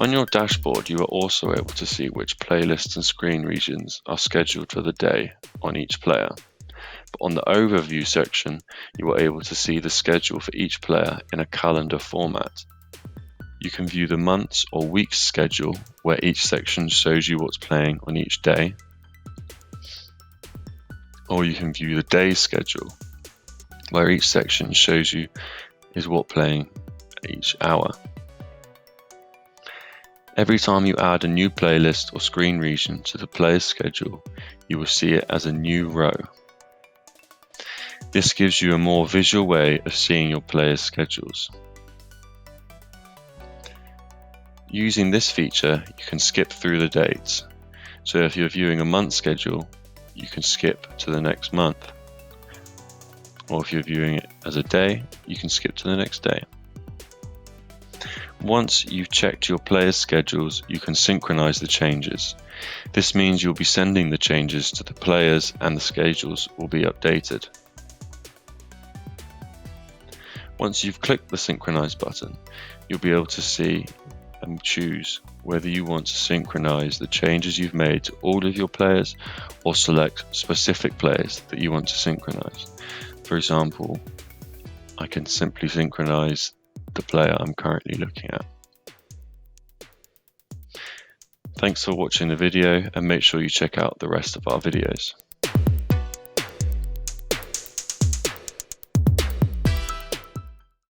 On your dashboard, you are also able to see which playlists and screen regions are scheduled for the day on each player. But on the overview section, you are able to see the schedule for each player in a calendar format. You can view the months or weeks schedule, where each section shows you what's playing on each day. Or you can view the day schedule, where each section shows you is what playing each hour. Every time you add a new playlist or screen region to the player's schedule, you will see it as a new row. This gives you a more visual way of seeing your players' schedules. Using this feature, you can skip through the dates. So if you're viewing a month schedule, you can skip to the next month. Or if you're viewing it as a day, you can skip to the next day. Once you've checked your players' schedules, you can synchronize the changes. This means you'll be sending the changes to the players and the schedules will be updated. Once you've clicked the synchronize button, you'll be able to see and choose whether you want to synchronize the changes you've made to all of your players or select specific players that you want to synchronize. For example, I can simply synchronize the player I'm currently looking at. Thanks for watching the video, and make sure you check out the rest of our videos.